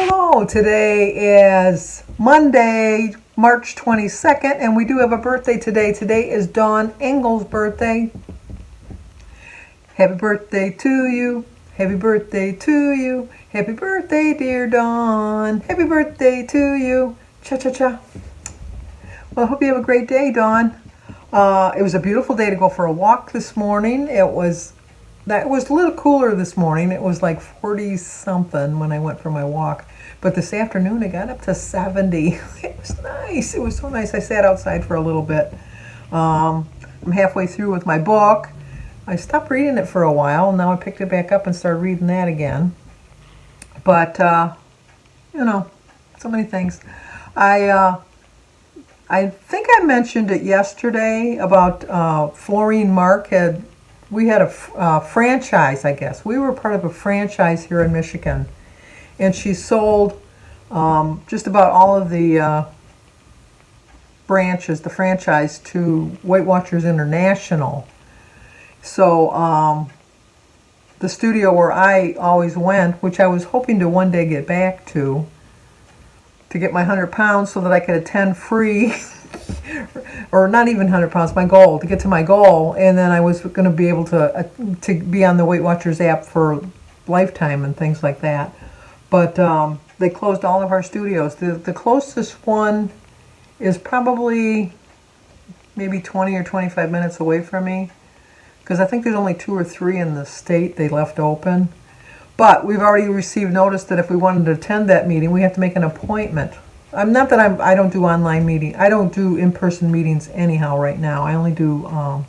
Hello, today is Monday, March 22nd, and we do have a birthday today. Today is Dawn Engel's birthday. Happy birthday to you. Happy birthday to you. Happy birthday, dear Dawn. Happy birthday to you. Cha-cha-cha. Well, I hope you have a great day, Dawn. It was a beautiful day to go for a walk this morning. It was a little cooler this morning. It was like 40 something when I went for my walk. But this afternoon it got up to 70. It was nice. It was so nice. I sat outside for a little bit. I'm halfway through with my book. I stopped reading it for a while. Now I picked it back up and started reading that again. But, so many things. I think I mentioned it yesterday about Florine Mark we had a franchise, I guess. We were part of a franchise here in Michigan. And she sold just about all of the branches, the franchise, to Weight Watchers International. So the studio where I always went, which I was hoping to one day get back to get my 100 pounds so that I could attend free, or not even 100 pounds, my goal, to get to my goal, and then I was going to be able to be on the Weight Watchers app for lifetime and things like that. But they closed all of our studios. The closest one is probably maybe 20 or 25 minutes away from me, because I think there's only 2 or 3 in the state they left open. But we've already received notice that if we wanted to attend that meeting, we have to make an appointment. I don't do online meeting. I don't do in-person meetings anyhow right now. I only do, I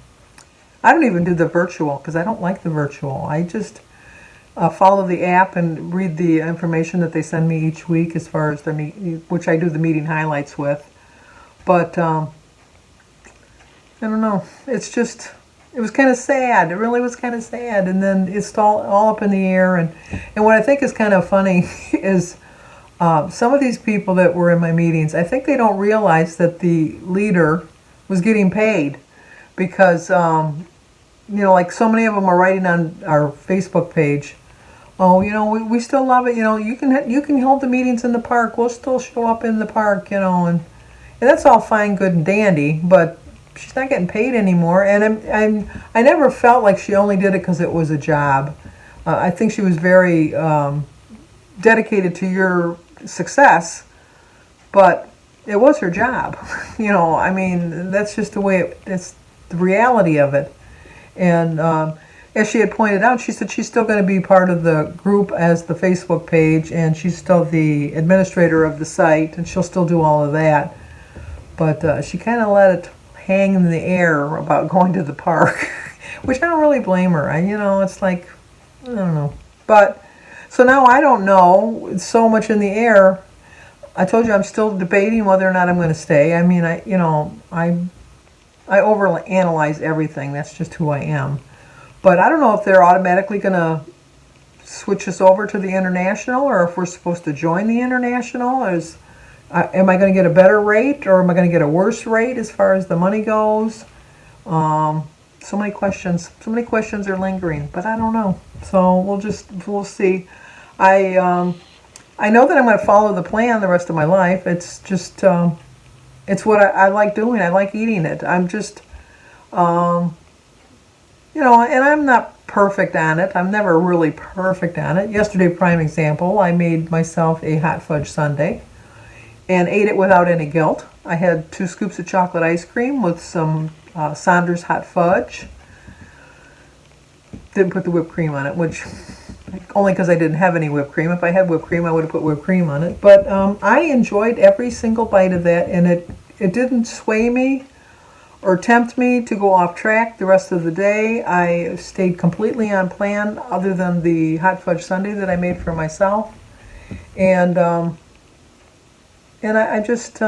don't even do the virtual because I don't like the virtual. I just follow the app and read the information that they send me each week as far as which I do the meeting highlights with. But I don't know. It's just... It was kind of sad. It really was kind of sad. And then it's all up in the air. And what I think is kind of funny is some of these people that were in my meetings, I think they don't realize that the leader was getting paid. Because, like so many of them are writing on our Facebook page, oh, we still love it. You can hold the meetings in the park. We'll still show up in the park, and that's all fine, good, and dandy. But she's not getting paid anymore, and I never felt like she only did it because it was a job. I think she was very dedicated to your success, but it was her job. That's just the way it's the reality of it. And as she had pointed out, she said she's still going to be part of the group as the Facebook page, and she's still the administrator of the site, and she'll still do all of that. But she kind of let it hang in the air about going to the park, which I don't really blame her. It's like, I don't know. But, so now I don't know. It's so much in the air. I told you I'm still debating whether or not I'm going to stay. I overanalyze everything. That's just who I am. But I don't know if they're automatically going to switch us over to the international, or if we're supposed to join the international. Am I going to get a better rate, or am I going to get a worse rate as far as the money goes? So many questions. So many questions are lingering, but I don't know. So we'll see. I know that I'm going to follow the plan the rest of my life. It's just, it's what I like doing. I like eating it. I'm just, and I'm not perfect on it. I'm never really perfect on it. Yesterday, prime example, I made myself a hot fudge sundae and ate it without any guilt. I had 2 scoops of chocolate ice cream with some Saunders hot fudge. Didn't put the whipped cream on it, which only because I didn't have any whipped cream. If I had whipped cream, I would have put whipped cream on it. But I enjoyed every single bite of that, and it didn't sway me or tempt me to go off track the rest of the day. I stayed completely on plan, other than the hot fudge sundae that I made for myself. And I just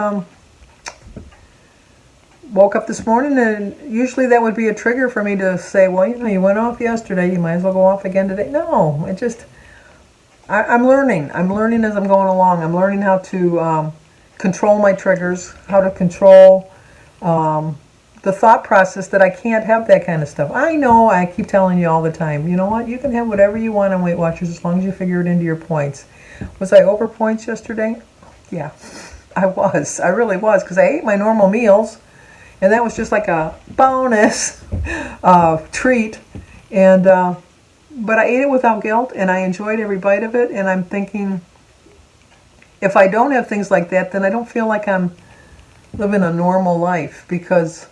woke up this morning, and usually that would be a trigger for me to say, well, you went off yesterday, you might as well go off again today. No, I'm learning. I'm learning as I'm going along. I'm learning how to control my triggers, how to control the thought process that I can't have that kind of stuff. I know, I keep telling you all the time, you know what, you can have whatever you want on Weight Watchers as long as you figure it into your points. Was I over points yesterday? Yeah, I was. I really was, because I ate my normal meals, and that was just like a bonus treat. And but I ate it without guilt, and I enjoyed every bite of it. And I'm thinking, if I don't have things like that, then I don't feel like I'm living a normal life, because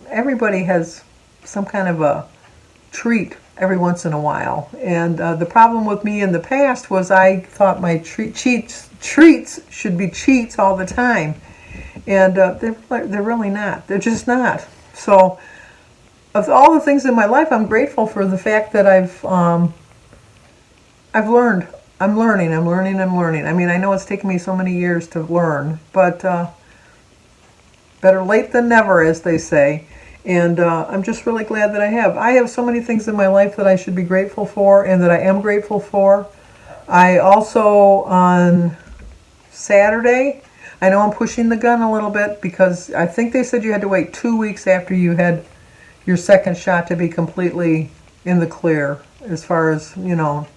everybody has some kind of a treat every once in a while. And the problem with me in the past was I thought my treats should be cheats all the time. And they're really not. They're just not. So of all the things in my life, I'm grateful for the fact that I've learned. I'm learning. I mean, I know it's taken me so many years to learn, but better late than never, as they say. And I'm just really glad that I have. I have so many things in my life that I should be grateful for, and that I am grateful for. I also, on Saturday, I know I'm pushing the gun a little bit, because I think they said you had to wait 2 weeks after you had your second shot to be completely in the clear, as far as, you know.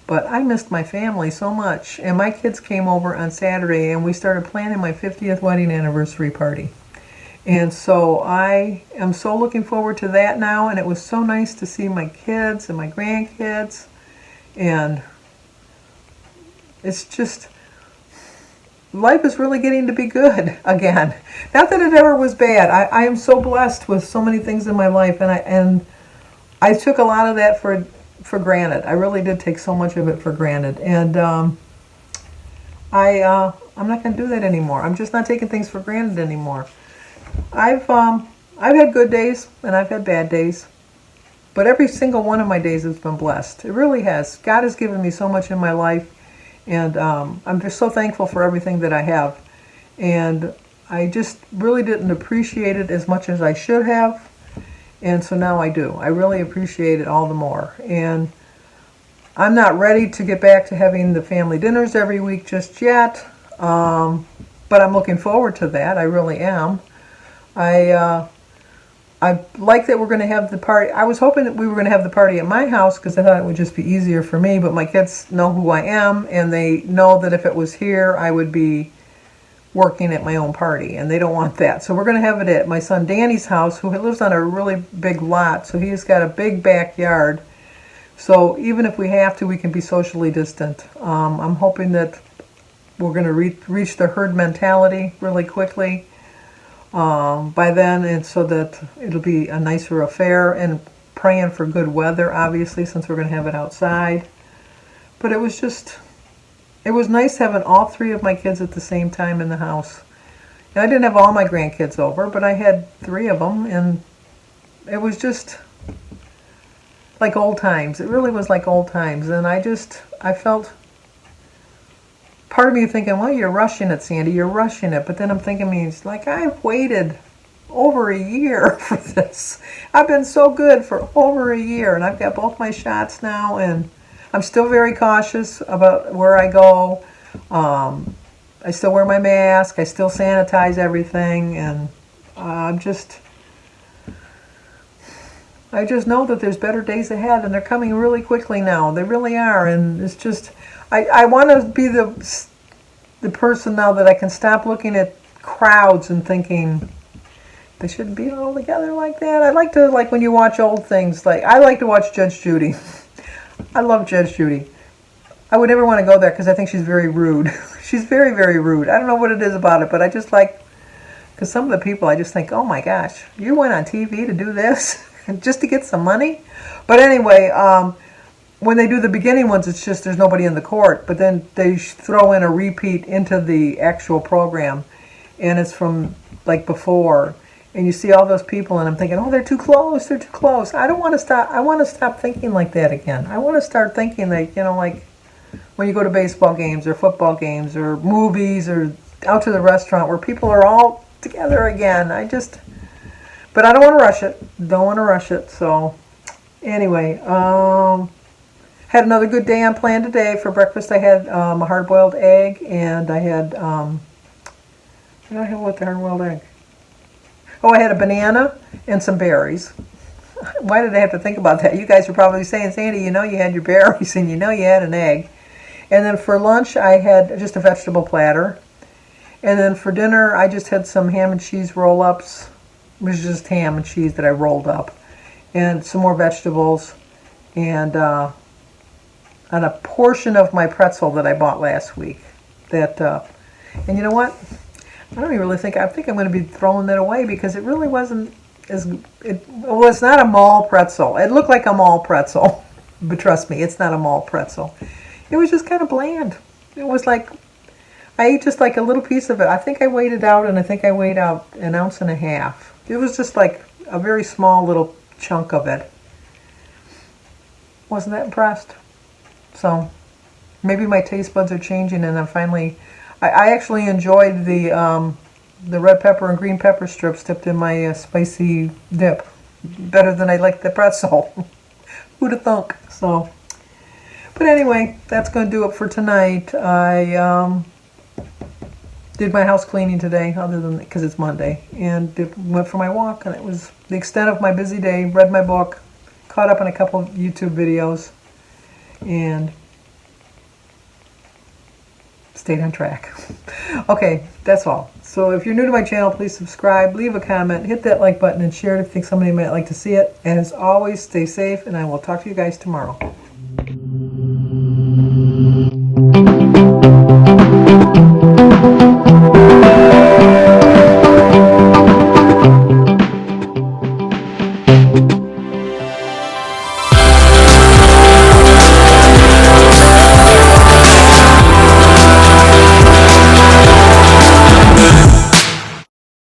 But I missed my family so much. And my kids came over on Saturday, and we started planning my 50th wedding anniversary party. And so I am so looking forward to that now. And it was so nice to see my kids and my grandkids. And it's just, life is really getting to be good again. Not that it ever was bad. I am so blessed with so many things in my life. And I took a lot of that for granted. I really did take so much of it for granted. And I'm not going to do that anymore. I'm just not taking things for granted anymore. I've had good days and I've had bad days, but every single one of my days has been blessed. It really has. God has given me so much in my life, and I'm just so thankful for everything that I have. And I just really didn't appreciate it as much as I should have, and so now I do. I really appreciate it all the more. And I'm not ready to get back to having the family dinners every week just yet, but I'm looking forward to that. I really am. I like that we're going to have the party. I was hoping that we were going to have the party at my house, because I thought it would just be easier for me, but my kids know who I am, and they know that if it was here, I would be working at my own party, and they don't want that. So we're going to have it at my son Danny's house, who lives on a really big lot, so he's got a big backyard. So even if we have to, we can be socially distant. I'm hoping that we're going to reach the herd mentality really quickly by then, and so that it'll be a nicer affair, and praying for good weather, obviously, since we're going to have it outside. But it was nice having all three of my kids at the same time in the house. And I didn't have all my grandkids over, but I had three of them, and it was just like old times. It really was like old times. And I felt, part of me thinking, well, you're rushing it, Sandy, you're rushing it. But then I'm thinking, like, I've waited over a year for this. I've been so good for over a year, and I've got both my shots now, and I'm still very cautious about where I go. I still wear my mask. I still sanitize everything, and I just know that there's better days ahead, and they're coming really quickly now. They really are, and it's just, I want to be the person now that I can stop looking at crowds and thinking they shouldn't be all together like that. I like to, like when you watch old things, like I like to watch Judge Judy. I love Judge Judy. I would never want to go there because I think she's very rude. She's very, very rude. I don't know what it is about it, but I just like, because some of the people, I just think, oh my gosh, you went on TV to do this just to get some money? But anyway, when they do the beginning ones, it's just there's nobody in the court, but then they throw in a repeat into the actual program, and it's from like before, and you see all those people, and I'm thinking, oh, they're too close, they're too close. I don't want to stop. I want to stop thinking like that again. I want to start thinking that, like when you go to baseball games or football games or movies or out to the restaurant where people are all together again. But I don't want to rush it. Don't want to rush it. So anyway, had another good day on plan today. For breakfast, I had a hard-boiled egg, and I had, what did I have with the hard-boiled egg? Oh, I had a banana and some berries. Why did I have to think about that? You guys are probably saying, Sandy, you had your berries and you had an egg. And then for lunch, I had just a vegetable platter. And then for dinner, I just had some ham and cheese roll-ups, which is just ham and cheese that I rolled up, and some more vegetables, and a portion of my pretzel that I bought last week. And you know what? I don't even really think, I think I'm going to be throwing that away because it really wasn't well, it's not a mall pretzel. It looked like a mall pretzel, but trust me, it's not a mall pretzel. It was just kind of bland. It was like, I ate just like a little piece of it. I think I weighed it out, and I think I weighed out 1.5 ounces. It was just like a very small little chunk of it. Wasn't that impressed? So maybe my taste buds are changing, and I'm finally, I actually enjoyed the red pepper and green pepper strips dipped in my spicy dip better than I liked the pretzel. Who'd have thunk? So, but anyway, that's going to do it for tonight. I did my house cleaning today, other than because it's Monday, and went for my walk, and it was the extent of my busy day. Read my book, caught up on a couple of YouTube videos, and stayed on track. Okay, that's all. So if you're new to my channel, please subscribe, leave a comment, hit that like button, and share it if you think somebody might like to see it. And as always, stay safe, and I will talk to you guys tomorrow.